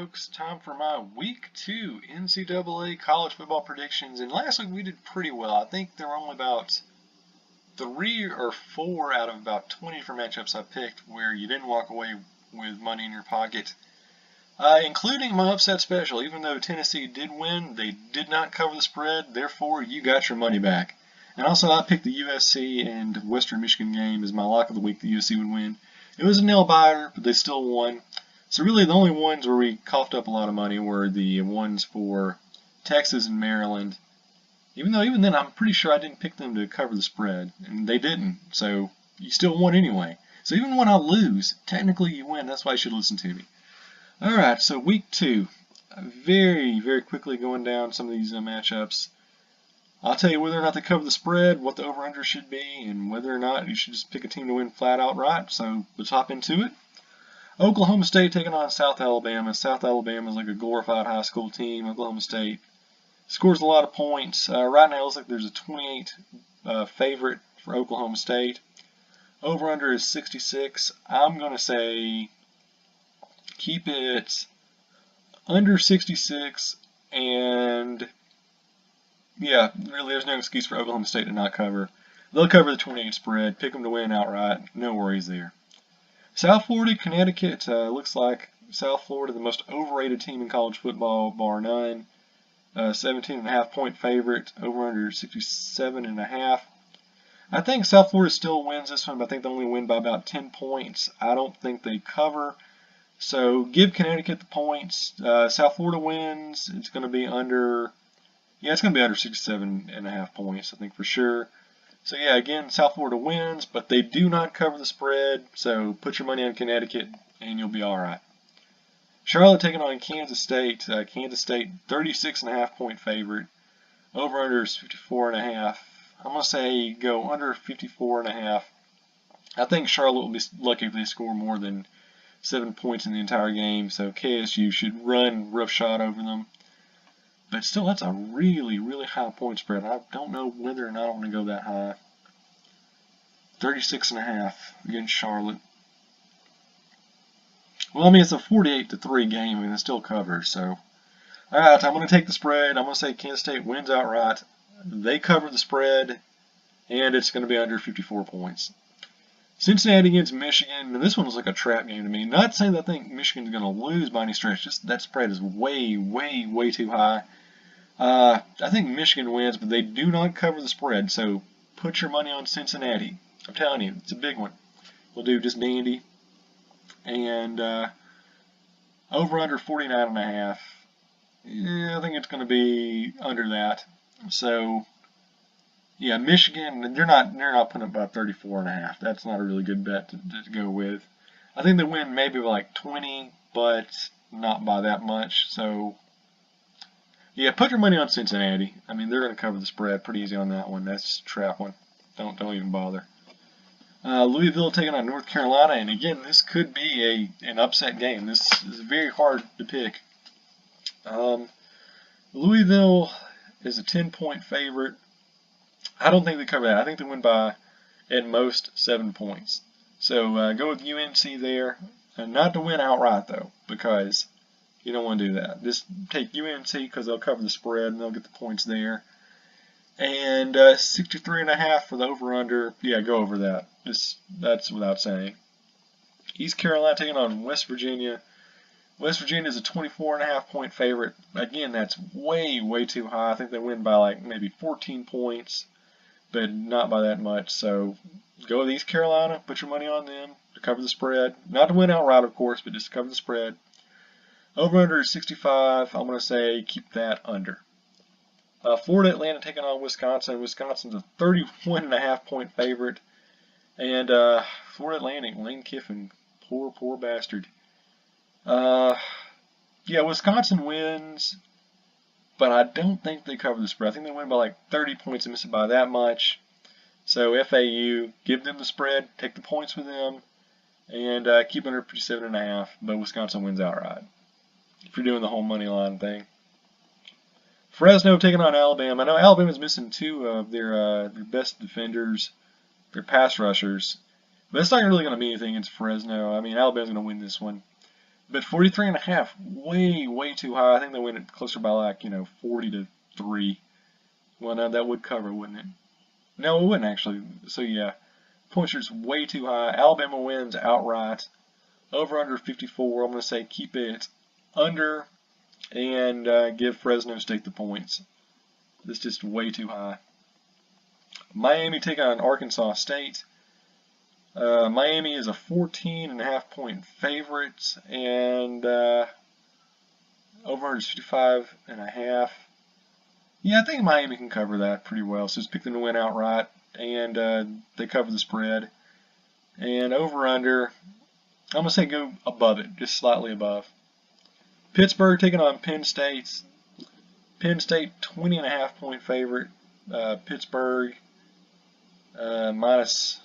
folks, time for my week 2 NCAA college football predictions. And last week we did pretty well. I think there were only about 3 or 4 out of about 20 different matchups I picked where you didn't walk away with money in your pocket, including my upset special. Even though Tennessee did win, they did not cover the spread, therefore you got your money back. And also I picked the USC and Western Michigan game as my lock of the week that USC would win. It was a nail-biter, but they still won. So really the only ones where we coughed up a lot of money were the ones for Texas and Maryland. Even then I'm pretty sure I didn't pick them to cover the spread, and they didn't, so you still won anyway. So even when I lose, technically you win. That's why you should listen to me. Alright, so week 2. Very, very quickly going down some of these matchups. I'll tell you whether or not they cover the spread, what the over-under should be, and whether or not you should just pick a team to win flat outright. So let's hop into it. Oklahoma State taking on South Alabama. South Alabama is like a glorified high school team. Oklahoma State scores a lot of points. Right now it looks like there's a 28 favorite for Oklahoma State. Over-under is 66. I'm going to say keep it under 66, and yeah, really there's no excuse for Oklahoma State to not cover. They'll cover the 28 spread. Pick them to win outright. No worries there. South Florida, Connecticut, looks like South Florida, the most overrated team in college football, bar none. 17.5 point favorite, over under 67.5. I think South Florida still wins this one, but I think they only win by about 10 points. I don't think they cover. So give Connecticut the points. South Florida wins. It's going to be under, it's going to be under 67.5 points, I think for sure. So yeah, again, South Florida wins, but they do not cover the spread, so put your money on Connecticut and you'll be alright. Charlotte taking on Kansas State. Kansas State, 36.5 point favorite. Over-under is 54.5. I'm going to say go under 54.5. I think Charlotte will be lucky if they score more than 7 points in the entire game, so KSU should run roughshod over them. But still, that's a really, really high point spread. I don't know whether or not I want to go that high. 36.5 against Charlotte. Well, I mean, it's a 48-3 game, and it still covers, so. Alright, I'm going to take the spread. I'm going to say Kansas State wins outright. They cover the spread, and it's going to be under 54 points. Cincinnati against Michigan, and this one was like a trap game to me. Not saying that I think Michigan's going to lose by any stretch, just that spread is way, way, way too high. I think Michigan wins, but they do not cover the spread, so put your money on Cincinnati. I'm telling you, it's a big one. We'll do just dandy. And over under 49.5. Yeah, I think it's going to be under that. So yeah, Michigan, they're not putting up about 34.5. That's not a really good bet to go with. I think they win maybe by like 20, but not by that much. So yeah, put your money on Cincinnati. I mean, they're going to cover the spread pretty easy on that one. That's just a trap one. Don't even bother. Louisville taking on North Carolina, and again, this could be an upset game. This is very hard to pick. Louisville is a 10-point favorite. I don't think they cover that. I think they win by, at most, 7 points. So go with UNC there. And not to win outright, though, because you don't want to do that. Just take UNC because they'll cover the spread and they'll get the points there. And 63.5 for the over-under. Yeah, go over that. That's without saying. East Carolina taking on West Virginia. West Virginia is a 24.5 point favorite. Again, that's way, way too high. I think they win by like maybe 14 points, but not by that much. So go with East Carolina. Put your money on them to cover the spread. Not to win outright, of course, but just to cover the spread. Over-under is 65. I'm going to say keep that under. Florida Atlantic taking on Wisconsin. Wisconsin's a 31.5 point favorite. And Florida Atlantic, Lane Kiffin, poor bastard. Yeah, Wisconsin wins, but I don't think they cover the spread. I think they win by like 30 points and miss it by that much. So FAU, give them the spread, take the points with them, and keep under 57.5. But Wisconsin wins outright. If you're doing the whole money line thing. Fresno taking on Alabama. I know Alabama's missing 2 of their best defenders, their pass rushers, but it's not really going to mean anything against Fresno. I mean, Alabama's going to win this one. But 43.5, way too high. I think they win it closer by like, 40-3. Well, no, that would cover, wouldn't it? No, it wouldn't actually. So yeah, point spread's way too high. Alabama wins outright. Over under 54. I'm going to say keep it under and give Fresno State the points. It's just way too high. Miami taking on Arkansas State. Miami is a 14.5 point favorite, and over under 55.5. Yeah, I think Miami can cover that pretty well. So just pick them to win outright, and they cover the spread. And over under, I'm gonna say go above it, just slightly above. Pittsburgh taking on Penn State. Penn State 20.5 point favorite. Pittsburgh minus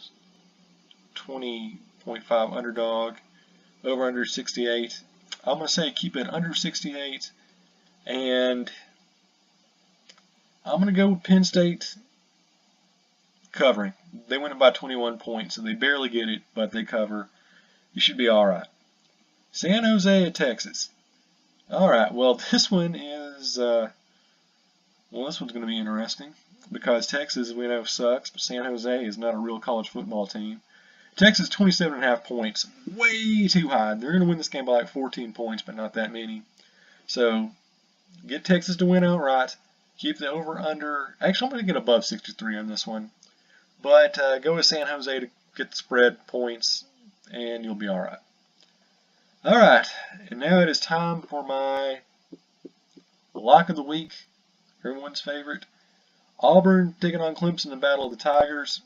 20.5 underdog. Over under 68. I'm gonna say keep it under 68, and I'm gonna go with Penn State covering. They win it by 21 points, so they barely get it, but they cover. You should be all right. San Jose at Texas. All right. Well, this one is this one's going to be interesting because Texas, we know, sucks, but San Jose is not a real college football team. Texas 27.5 points, way too high. They're going to win this game by like 14 points, but not that many. So get Texas to win outright. Keep the over under. Actually, I'm going to get above 63 on this one, but go with San Jose to get the spread points, and you'll be all right. All right, and now it is time for my lock of the week. Everyone's favorite. Auburn taking on Clemson in Battle of the Tigers.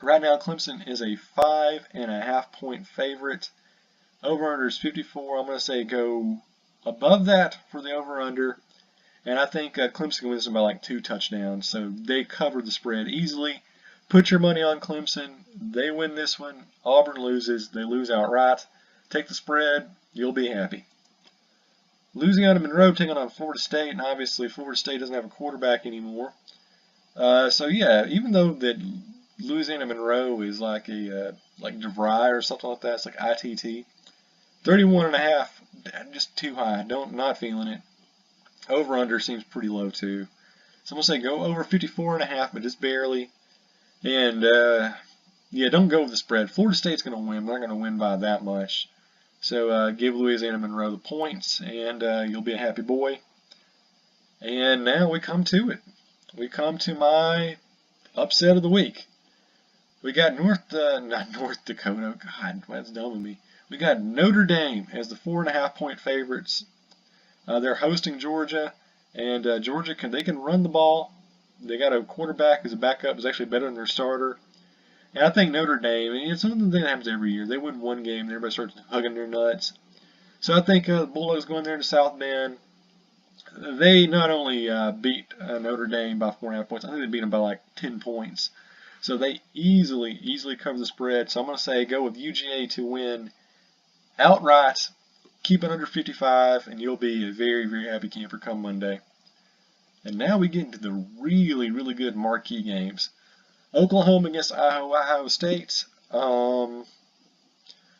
Right now, Clemson is a 5.5 point favorite. Over-under is 54. I'm going to say go above that for the over-under. And I think Clemson can win this by like 2 touchdowns. So they cover the spread easily. Put your money on Clemson. They win this one. Auburn loses. They lose outright. Take the spread. You'll be happy. Louisiana Monroe taking on Florida State. And obviously Florida State doesn't have a quarterback anymore. So yeah, even though that Louisiana Monroe is like a like DeVry or something like that, it's like ITT. 31.5, just too high. Not feeling it. Over under seems pretty low too. So I'm gonna say go over 54.5, but just barely. And yeah, don't go with the spread. Florida State's gonna win. They're not gonna win by that much. So give Louisiana Monroe the points, and you'll be a happy boy. And now we come to it. We come to my upset of the week. We got not North Dakota. God, that's dumb of me. We got Notre Dame as the 4.5 point favorites. They're hosting Georgia, and Georgia they can run the ball. They got a quarterback who's a backup who's actually better than their starter. And I think Notre Dame, and it's something that happens every year. They win one game, and everybody starts hugging their nuts. So I think the Bulldogs going there to South Bend. They not only beat Notre Dame by 4.5 points, I think they beat them by like 10 points. So they easily cover the spread. So I'm going to say go with UGA to win outright. Keep it under 55, and you'll be a very happy camper come Monday. And now we get into the really good marquee games. Oklahoma against Ohio State. Well,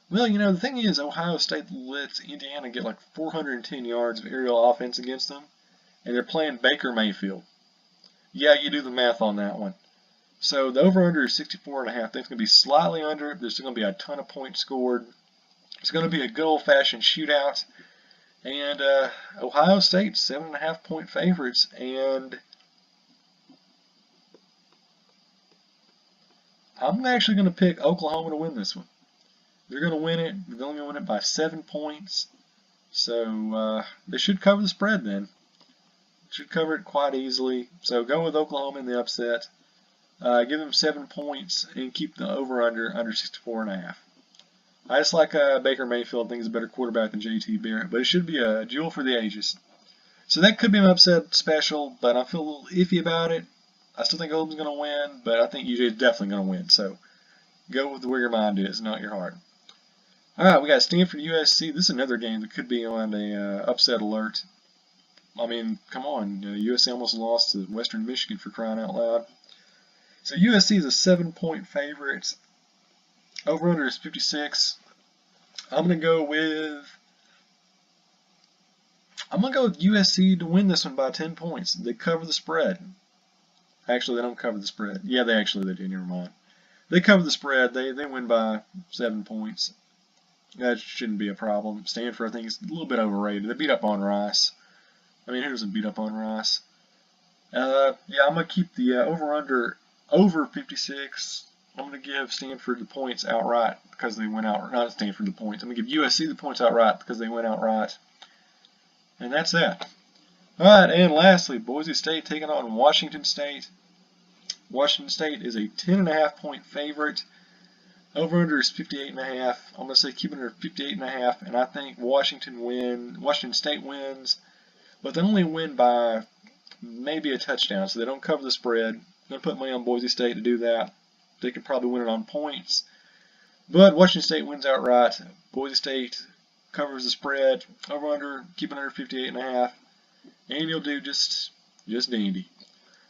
the thing is, Ohio State lets Indiana get like 410 yards of aerial offense against them, and they're playing Baker Mayfield. Yeah, you do the math on that one. So the over-under is 64.5. I think it's going to be slightly under it. There's still going to be a ton of points scored. It's going to be a good old-fashioned shootout. And Ohio State, 7.5 point favorites. And I'm actually going to pick Oklahoma to win this one. They're going to win it. They're only going to win it by 7 points. So they should cover the spread then. Should cover it quite easily. So go with Oklahoma in the upset. Give them 7 points and keep the over-under under 64.5. I just like Baker Mayfield. I think he's a better quarterback than JT Barrett, but it should be a duel for the ages. So that could be an upset special, but I feel a little iffy about it. I still think Oklahoma's going to win, but I think UJ is definitely going to win. So go with where your mind is, not your heart. All right, we got Stanford USC. This is another game that could be on a upset alert. I mean, come on. USC almost lost to Western Michigan for crying out loud. So USC is a 7 point favorite. Over-under is 56. I'm going to go with I'm going to go with USC to win this one by 10 points. They cover the spread. Actually, they don't cover the spread. Yeah, they do. Never mind. They cover the spread. They win by 7 points. That shouldn't be a problem. Stanford, I think, is a little bit overrated. They beat up on Rice. I mean, who doesn't beat up on Rice? Yeah, I'm going to keep the over-under over 56. I'm going to give Stanford the points outright because they went out. Not Stanford the points. I'm going to give USC the points outright because they went outright. And that's that. Alright, and lastly, Boise State taking on Washington State. Washington State is a 10.5 point favorite. Over-under is 58.5. I'm going to say keep it under 58.5, and I think Washington State wins, but they only win by maybe a touchdown, so they don't cover the spread. I'm going to put money on Boise State to do that. They could probably win it on points. But Washington State wins outright. Boise State covers the spread. Over-under, keep it under 58.5. And you'll do just dandy.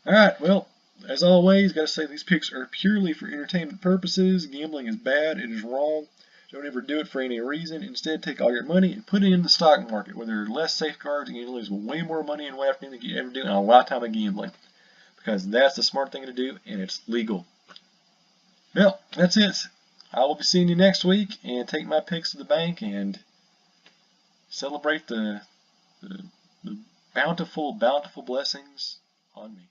Alright, well, as always, got to say these picks are purely for entertainment purposes. Gambling is bad. It is wrong. Don't ever do it for any reason. Instead, take all your money and put it in the stock market, where there are less safeguards and you lose way more money in one afternoon than you ever do in a lifetime of gambling. Because that's the smart thing to do, and it's legal. Well, that's it. I will be seeing you next week, and take my picks to the bank and celebrate the bountiful blessings on me.